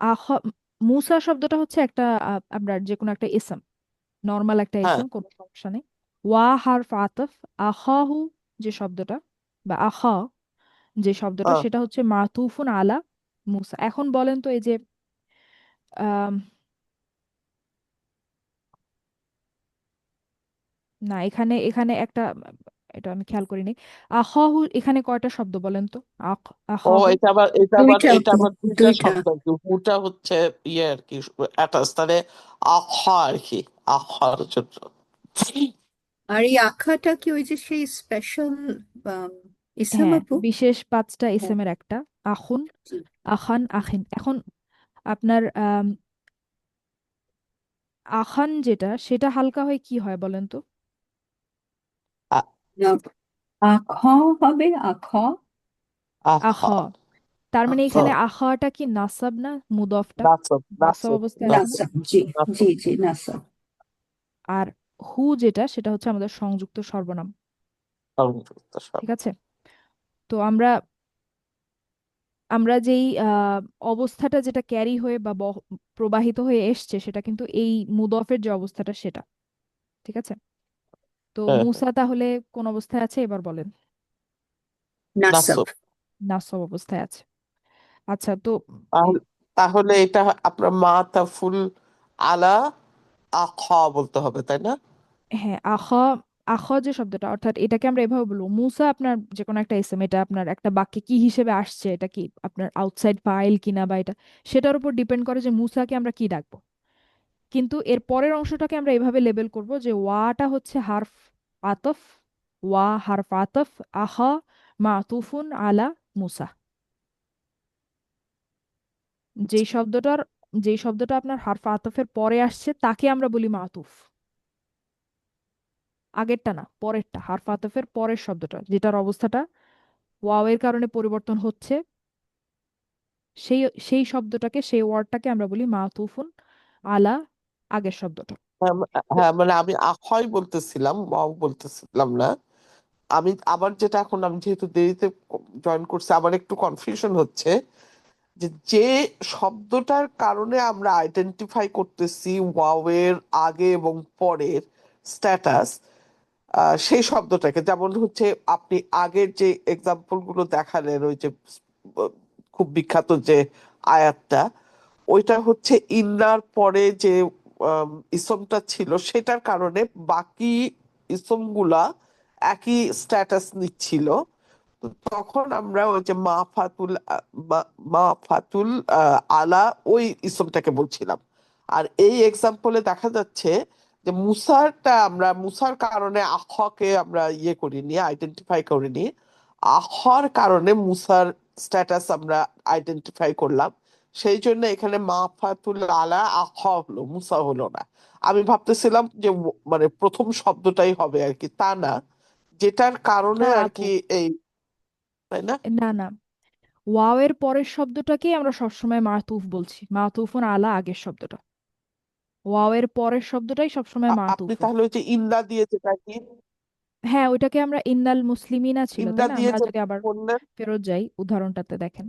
আখ, মুসা শব্দটা হচ্ছে একটা আপনার যে কোনো একটা ইসম, নর্মাল একটা হ্যাঁ, ইসম, কোনো সমস্যা নেই। ওয়া হারফ আতফ, আখাহু যে শব্দটা বা আখা যে শব্দটা, হ্যাঁ। সেটা হচ্ছে মাতুফুন আলা মুসা। এখন বলেন তো এই যে আম, না এখানে এখানে একটা, এটা আমি খেয়াল করিনি। আখাহু এখানে কয়টা শব্দ বলেন তো? ও, আখাহু দুইটা এটা আপু, আবার দুইটা দুইটা। শব্দ আর কি। হুটা হচ্ছে ইয়ে আর কি, অ্যাটাচ, তাহলে আখা আর কি, আখার জন্য। আর এই আখাটা কি ওই যে সেই স্পেশাল ইসলাম হ্যাঁ, আপু? বিশেষ 5টা হ্যাঁ, ইসেমের একটা। আখুন, জি। আখান, আখিন। এখন আপনার আখান যেটা, সেটা হালকা হয় কি হয় বলেন তো? আ- না, আখ হবে, আখ। আখ। আখা, তার মানে আখ, এখানে আখাটা কি নাসাব না, মুদফটা নাসব, নাসাব নাসব, অবস্থায় আছে না? নাসাব, জি, জি, নাসব। জি, নাসাব। আর হু যেটা, সেটা হচ্ছে আমাদের সংযুক্ত সর্বনাম। সংযুক্ত ঠিক শব্দ। আছে। তো আমরা আমরা যেই অবস্থাটা যেটা ক্যারি হয়ে বা প্রবাহিত হয়ে এসছে, সেটা কিন্তু এই মুদফের যে অবস্থাটা সেটা। ঠিক আছে। তো হ্যাঁ, হ্যাঁ, মুসা তাহলে কোন অবস্থায় আছে এবার বলেন? নাসাব। নাসব। নাসব অবস্থায় আছে। আচ্ছা তো এ- তাহলে তাহলে এটা আপনার মা তাফুল আলা আখা বলতে হবে, তাই না? হ্যাঁ, আখা যে শব্দটা, অর্থাৎ এটাকে আমরা এভাবে বলবো, মুসা আপনার যে কোনো একটা ইসম, এটা আপনার একটা বাক্যে কি হিসেবে আসছে, এটা কি আপনার আউটসাইড ফাইল কিনা বা এটা, সেটার উপর ডিপেন্ড করে যে মুসাকে আমরা কি ডাকবো। কিন্তু এর পরের অংশটাকে আমরা এভাবে লেবেল করব যে ওয়াটা হচ্ছে হারফ আতফ, ওয়া হারফ আতফ, আহা মাতুফুন আলা মুসা। যেই শব্দটার যেই শব্দটা আপনার হারফ আতফের পরে আসছে তাকে আমরা বলি মাতুফ। আগেরটা না, পরেরটা, হারফ আতফের পরের শব্দটা যেটার অবস্থাটা ওয়াও এর কারণে পরিবর্তন হচ্ছে, সেই সেই শব্দটাকে, সেই ওয়ার্ডটাকে আমরা বলি মাতুফুন আলা আগের শব্দটা। হ্যাঁ, তো হ্যাঁ, মানে আমি আখাই বলতেছিলাম, ওয়াও বলতেছিলাম না। আমি আবার যেটা, এখন আমি যেহেতু দেরিতে জয়েন করছি, আবার একটু কনফিউশন হচ্ছে যে যে শব্দটার কারণে আমরা আইডেন্টিফাই করতেছি ওয়াও এর আগে এবং পরের স্ট্যাটাস, সেই শব্দটাকে, যেমন হচ্ছে আপনি আগের যে এক্সাম্পল গুলো দেখালেন, ওই যে আহ, খুব বিখ্যাত যে আয়াতটা, ওইটা হচ্ছে ইন্নার পরে যে ইসমটা ছিল, সেটার কারণে বাকি ইসমগুলা একই স্ট্যাটাস নিচ্ছিল। তো তখন আমরা ওই যে মা ফাতুল মা ফাতুল আলা ওই ইসমটাকে বলছিলাম। আর এই এক্সাম্পলে দেখা যাচ্ছে যে মুসার কারণে আখকে আমরা ইয়ে করিনি, আইডেন্টিফাই করিনি। আখর কারণে মুসার স্ট্যাটাস আমরা আইডেন্টিফাই করলাম, সেই জন্য এখানে মাফাতুল আলা আখা হলো, মুসা হলো না। আমি ভাবতেছিলাম যে মানে প্রথম শব্দটাই হবে আর কি, তা না, যেটার কারণে না আর আপু, কি এই, তাই না? না না, ওয়াও এর পরের শব্দটাকেই আমরা সবসময় মাতুফ বলছি, মাতুফুন আলা আগের শব্দটা, ওয়াও এর পরের শব্দটাই সবসময় আপনি মাতুফুন। তাহলে ওই যে ইন্না দিয়ে যেটা কি, হ্যাঁ, ওইটাকে আমরা ইন্নাল মুসলিমিনা ছিল ইন্না তাই না, দিয়ে আমরা যে যদি আবার বললেন, ফেরত যাই উদাহরণটাতে দেখেন।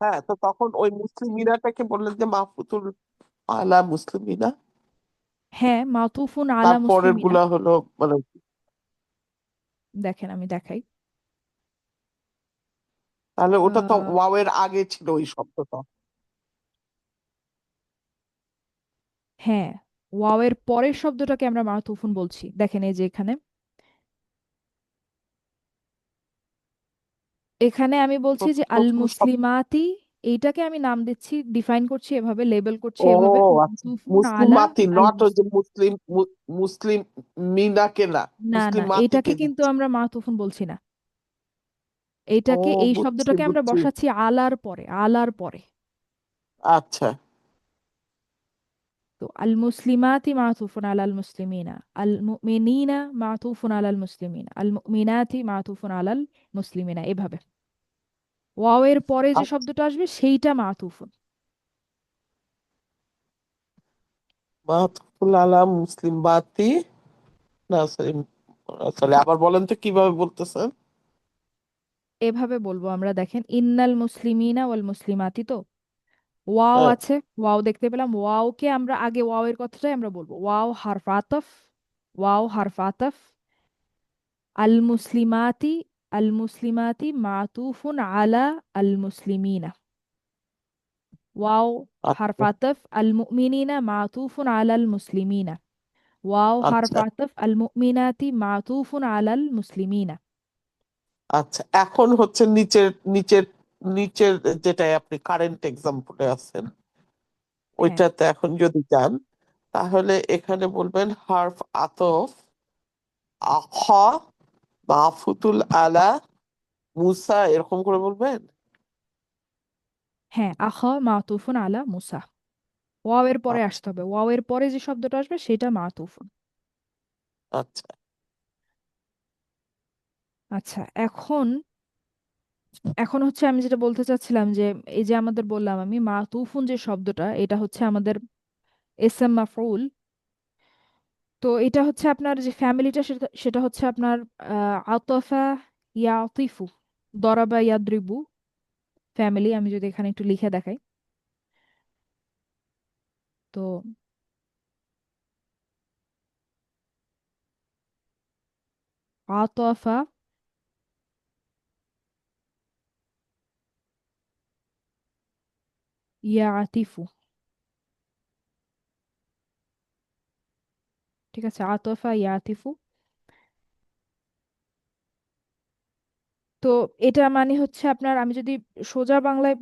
হ্যাঁ, তো তখন ওই মুসলিমিনাটাকে বললেন যে মাহফুতুল আলা মুসলিমিনা, হ্যাঁ, মাতুফুন আলা তারপরের মুসলিমিনা, গুলা হলো মানে, দেখেন আমি দেখাই। তাহলে ওটা তো আহ ওয়াও এর আগে ছিল ওই শব্দটা। হ্যাঁ, ওয়াও এর পরের শব্দটাকে আমরা মাতুফুন বলছি, দেখেন এই যে এখানে, এখানে আমি বলছি যে আল প্রথম শব্দ, মুসলিমাতি, এইটাকে আমি নাম দিচ্ছি, ডিফাইন করছি এভাবে, লেবেল করছি ও এভাবে, আচ্ছা, মাতুফুন আলা মুসলিমাতি, আল নট ওই যে মুসলিম মুসলিম মিনাকে না, না না, মুসলিমাতিকে এটাকে কিন্তু দিচ্ছি। আমরা মাতুফুন বলছি না, ও, এইটাকে, এই বুঝছি শব্দটাকে আমরা বুঝছি। বসাচ্ছি আলার পরে, আলার পরে। আচ্ছা তো আল মুসলিমাতি মাতুফুন আলাল মুসলিমিনা, আল মুমিনিনা মাতুফুন আলাল মুসলিমিনা, আল মুমিনাতি মাতুফুন আলাল মুসলিমিনা, এভাবে ওয়াও এর পরে যে আচ্ছা, শব্দটা আসবে সেইটা মাতুফুন। মাহফুল আলা মুসলিম বাতি, না সরি, সরি আবার বলেন তো কিভাবে বলতেছেন? এভাবে বলবো আমরা, দেখেন ইন্নাল মুসলিমিনা ওয়াল মুসলিমাতি, তো ওয়াও হ্যাঁ, আছে, ওয়াও দেখতে পেলাম, ওয়াওকে আমরা আগে, ওয়াও এর কথাটাই আমরা বলবো, ওয়াও হারফ আতফ, ওয়াও হারফ আতফ, আল মুসলিমাতি, আল মুসলিমাতি মাতুফুন আলা আল মুসলিমিনা, ওয়াও হারফ আচ্ছা আতফ আল মুমিনিনা মাতুফুন আলা আল মুসলিমিনা, ওয়াও হারফ আচ্ছা আতফ আল মুমিনাতি মাতুফুন আলা আল মুসলিমিনা। আচ্ছা, এখন হচ্ছে নিচের নিচের নিচের যেটাই আপনি কারেন্ট এক্সাম্পলে আছেন, হ্যাঁ ওইটাতে এখন যদি যান, তাহলে এখানে বলবেন হারফ আতফ আখা মাহফুতুল আলা মুসা, এরকম করে বলবেন। হ্যাঁ, আখা মাতুফুন আলা মুসা, ওয়াও এর পরে আচ্ছা আসতে হবে, ওয়াও এর পরে যে শব্দটা আসবে সেটা মাতুফুন। আচ্ছা আচ্ছা, এখন এখন হচ্ছে আমি যেটা বলতে চাচ্ছিলাম যে এই যে আমাদের বললাম আমি মাতুফুন যে শব্দটা, এটা হচ্ছে আমাদের ইসম মাফউল। তো এটা হচ্ছে আপনার যে ফ্যামিলিটা, সেটা সেটা হচ্ছে আপনার আতফা ইয়াতিফু, দরাবা ইয়াদ্রিবু ফ্যামিলি। আমি যদি এখানে একটু লিখে দেখাই, তো আতফা ইয়াতিফু, ঠিক আছে, আতফা ইয়াতিফু। তো এটা মানে হচ্ছে আপনার, আমি যদি সোজা বাংলায়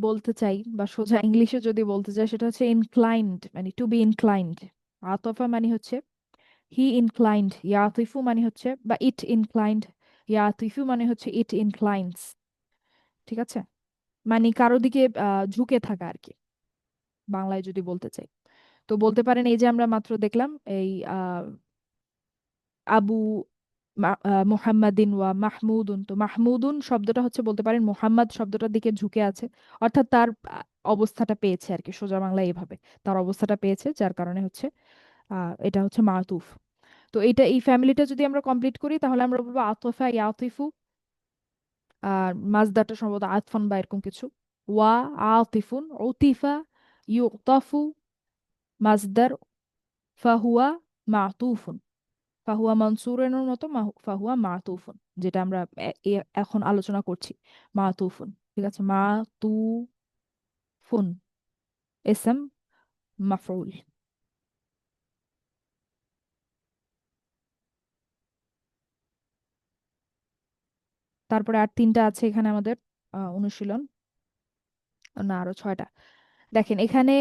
বলতে চাই বা সোজা ইংলিশে যদি বলতে চাই, সেটা হচ্ছে ইনক্লাইন্ড, মানে টু বি ইনক্লাইন্ড। আতফা মানে হচ্ছে হি ইনক্লাইন্ড, ইয়াতিফু মানে হচ্ছে, বা ইট ইনক্লাইন্ড, ইয়াতিফু মানে হচ্ছে ইট ইনক্লাইন্স, ঠিক আছে, মানে কারো দিকে ঝুঁকে থাকা আর কি, বাংলায় যদি বলতে চাই। তো বলতে পারেন এই যে আমরা মাত্র দেখলাম এই আবু মুহাম্মাদিন ওয়া মাহমুদুন, তো মাহমুদুন শব্দটা হচ্ছে বলতে পারেন মুহাম্মদ শব্দটার দিকে ঝুঁকে আছে, অর্থাৎ তার অবস্থাটা পেয়েছে আর কি, সোজা বাংলায় এভাবে, তার অবস্থাটা পেয়েছে, যার কারণে হচ্ছে এটা হচ্ছে মাতুফ। তো এটা, এই ফ্যামিলিটা যদি আমরা কমপ্লিট করি তাহলে আমরা বলবো আতফা ইয়াতিফু, আর মাজদারটা সম্ভবত আতফান বা এরকম কিছু, ওয়া আতিফুন, উতিফা, ইউতাফু, মাজদার, ফাহুয়া মাতুফুন, ফাহুয়া মানসুরের মতো ফাহুয়া মাতুফুন, যেটা আমরা এখন আলোচনা করছি, মাতুফুন, ঠিক আছে, মাতুফুন ইসম মাফউল। তারপরে আর তিনটা আছে এখানে আমাদের অনুশীলন, না আরো ছয়টা। দেখেন এখানে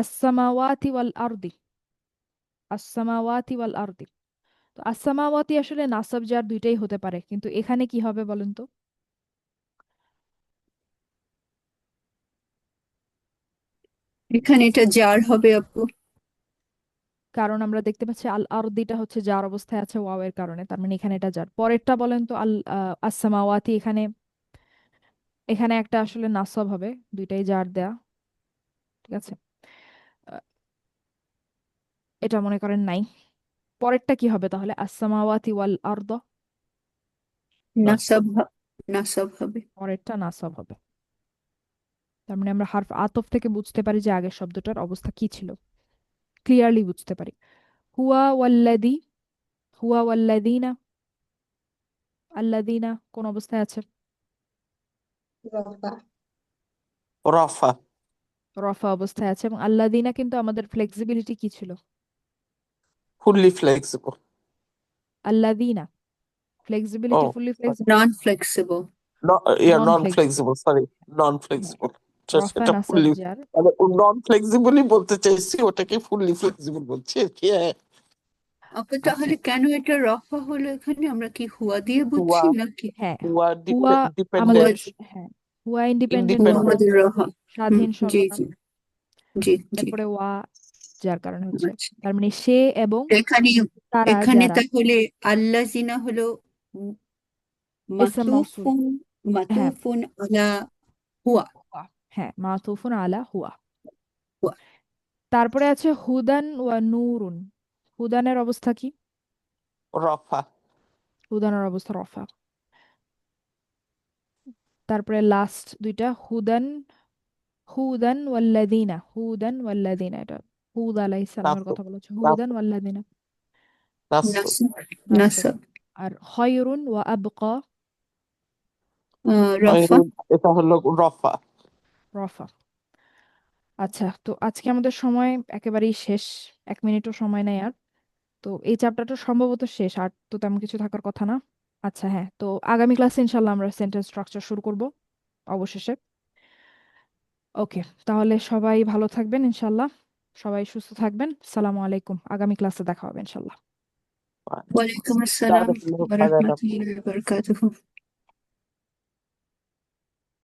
আসসামাওয়াতি ওয়াল আরদি, আসসামাওয়াতি ওয়াল আরদি, তো আসসামাওয়াতি আসলে নাসাব জার দুইটাই হতে পারে, কিন্তু এখানে কি হবে বলেন তো? এখানে এটা জার হবে আপু। কারণ আমরা দেখতে পাচ্ছি আল আরদিটা হচ্ছে যার অবস্থায় আছে ওয়াও এর কারণে, তার মানে এখানে এটা যার। পরেরটা বলেন তো, আল আসসামাওয়াতি, এখানে এখানে একটা আসলে নাসব হবে, দুইটাই জার দেয়া, ঠিক আছে। আহ, এটা মনে করেন নাই। পরেরটা কি হবে তাহলে? আসসামাওয়াতি ওয়াল আরদ, নাসাব নাসাব হবে। পরেরটা নাসব হবে। তার মানে আমরা হারফ আতফ থেকে বুঝতে পারি যে আগের শব্দটার অবস্থা কি ছিল, ক্লিয়ারলি বুঝতে পারি। হুয়া ওয়াল্লাদি, হুয়া ওয়াল্লাদিনা, আল্লাদিনা কোন অবস্থায় আছে? রফা। রফা অবস্থায় আছে। এবং আল্লাদিনা কিন্তু আমাদের ফ্লেক্সিবিলিটি কি ছিল? Fully flexible. আল্লাদিনা ও flexibility, fully flexible, non flexible. Non non flexible. Flexible, sorry, non হ্যাঁ, ফ্লেক্সিবল। রফা সেটা নাসাব ফুললি, জার। মানে নন ফ্লেক্সিবলই বলতে চাইছি, ওটাকে ফুললি ফ্লেক্সিবল বলছি আর কি। হ্যাঁ। আপু আচ্ছা, তাহলে কেন এটা রফা হলো এখানে? আমরা কি হুয়া দিয়ে হুয়া, বুঝছি নাকি? হ্যাঁ, হুয়া হুয়া হুয়া আমাদের, ডিপেন্ডেন্ট, হ্যাঁ, হুয়া ইন্ডিপেন্ডেন্ট হুয়া প্রনাউন, ইন্ডিপেন্ডেন্ট। আমাদের রফা। স্বাধীন জি সর্বনাম। জি জি জি। এরপরে ওয়া, যার কারণে হচ্ছে। আচ্ছা, তার মানে সে এবং এখানে তারা, এখানে যারা, তাহলে আল্লাজিনা হলো ইসম মৌসুল। মাতুফুন, হ্যাঁ, মাতুফুন আলা হুয়া। হুয়া, হ্যাঁ, মাতুফুন আলা হুয়া। হুয়া। তারপরে আছে হুদান ওয়া নূরুন, হুদানের অবস্থা কি? রফা। হুদানের অবস্থা রফা। তারপরে লাস্ট দুইটা, হুদান, হুদান ওয়াল্লাযিনা, হুদান ওয়াল্লাযিনা, এটা হুদ আলাইহিস সালামের নাসব। কথা বলা হচ্ছে, হুদান ওয়াল্লাযিনা, নাসব। নাসব নাসব। নাসব। আর খায়রুন ওয়া আবকা, রফা। এটা হলো রফা। রফা। আচ্ছা, তো আজকে আমাদের সময় একেবারেই শেষ, 1 মিনিটও সময় নেই আর। তো এই চ্যাপ্টারটা সম্ভবত শেষ, আর তো তেমন কিছু থাকার কথা না। আচ্ছা, হ্যাঁ, তো আগামী ক্লাসে ইনশাল্লাহ আমরা সেন্টেন্স স্ট্রাকচার শুরু করব অবশেষে। ওকে, তাহলে সবাই ভালো থাকবেন ইনশাল্লাহ, সবাই সুস্থ থাকবেন। সালামু আলাইকুম, আগামী ক্লাসে দেখা হবে ইনশাল্লাহ। ওয়ালাইকুম আসসালাম জাযাকাল্লাহু ওয়া খাইরান। রাহমাতুল্লাহি ওয়া বারাকাতুহু।